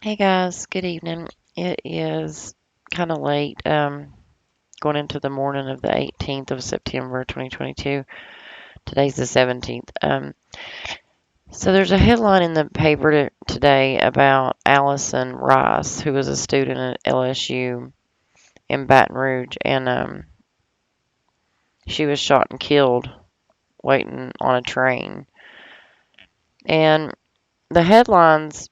Hey guys, good evening. It is kind of late, going into the morning of the 18th of September 2022. Today's the 17th. So there's a headline in the paper today about Allison Rice, who was a student at LSU in Baton Rouge, and she was shot and killed waiting on a train. And the headlines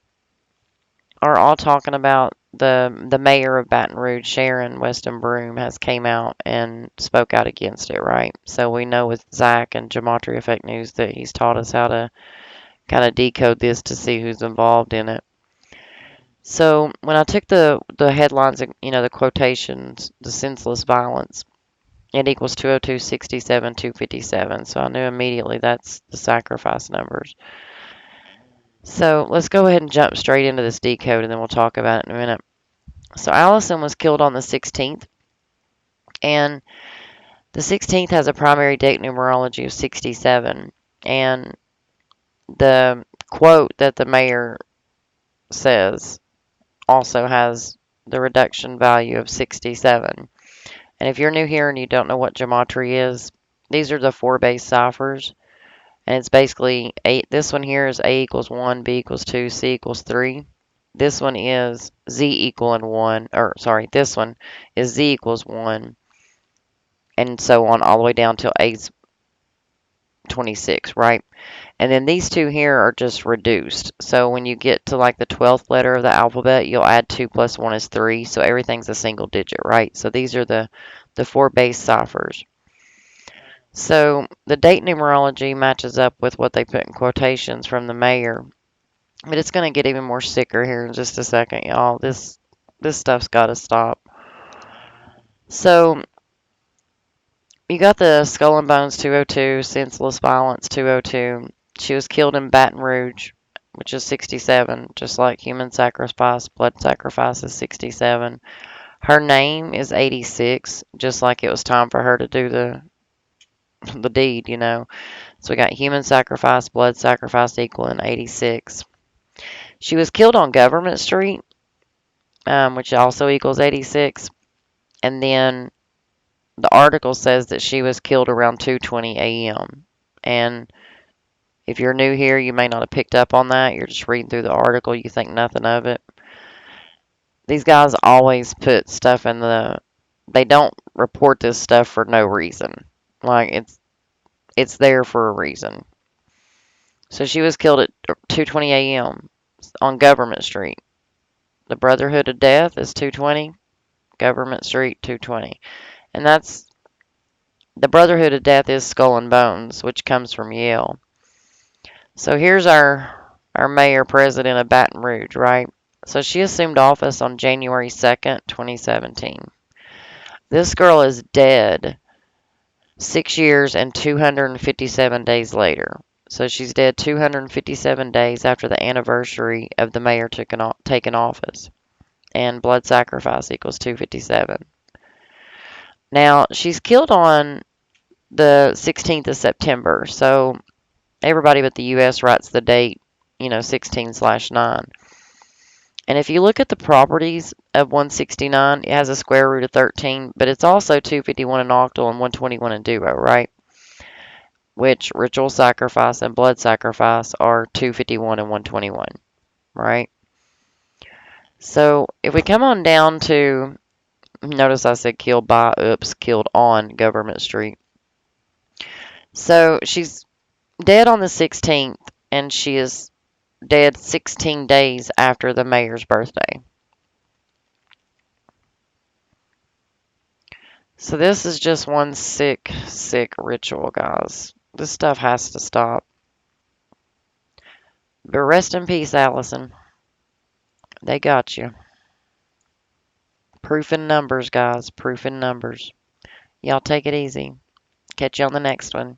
are all talking about the mayor of Baton Rouge, Sharon Weston Broome, has came out and spoke out against it, right? So we know with Zach and Gematria Fake News that he's taught us how to kind of decode this to see who's involved in it. So when I took the headlines, the quotations, the senseless violence, it equals 202, 67, 257. So I knew immediately that's the sacrifice numbers. So let's go ahead and jump straight into this decode and then we'll talk about it in a minute. So Allison was killed on the 16th, and the 16th has a primary date numerology of 67. And the quote that the mayor says also has the reduction value of 67. And if you're new here and you don't know what gematria is, these are the four base ciphers. And it's basically this one here is A equals 1, B equals 2, C equals 3. This one is Z equaling 1, or sorry, this one is Z equals 1, and so on all the way down till A's 26, right? And then these two here are just reduced. So when you get to like the 12th letter of the alphabet, you'll add 2 plus 1 is 3. So everything's a single digit, right? So these are the four base ciphers. So the date numerology matches up with what they put in quotations from the mayor. But it's going to get even more sicker here in just a second, y'all. This stuff's got to stop. So you got the Skull and Bones 202, Senseless Violence 202. She was killed in Baton Rouge, which is 67, just like human sacrifice, blood sacrifice is 67. Her name is 86, just like it was time for her to do the deed, you know. So we got human sacrifice, blood sacrifice equaling 86. She was killed on Government Street, which also equals 86. And then the article says that she was killed around 2:20 a.m. And if you're new here, you may not have picked up on that. You're just reading through the article, you think nothing of it. These guys always put stuff in they don't report this stuff for no reason. Like it's there for a reason. So she was killed at 2:20 a.m. on Government Street. The Brotherhood of Death is 2:20, Government Street 2:20. And that's the Brotherhood of Death is Skull and Bones, which comes from Yale. So here's our mayor president of Baton Rouge, right? So she assumed office on January 2nd, 2017. This girl is dead 6 years and 257 days later. So she's dead 257 days after the anniversary of the mayor taking office. And blood sacrifice equals 257. Now, she's killed on the 16th of September. So everybody but the U.S. writes the date, 16/9. And if you look at the properties of 169, it has a square root of 13, but it's also 251 in octal and 121 in duo, right? Which ritual sacrifice and blood sacrifice are 251 and 121, right? So if we come on down to, notice I said killed on Government Street. So she's dead on the 16th, and she is dead 16 days after the mayor's birthday. So this is just one sick, sick ritual, guys. This stuff has to stop. But rest in peace, Allison. They got you. Proof in numbers, guys. Proof in numbers. Y'all take it easy. Catch you on the next one.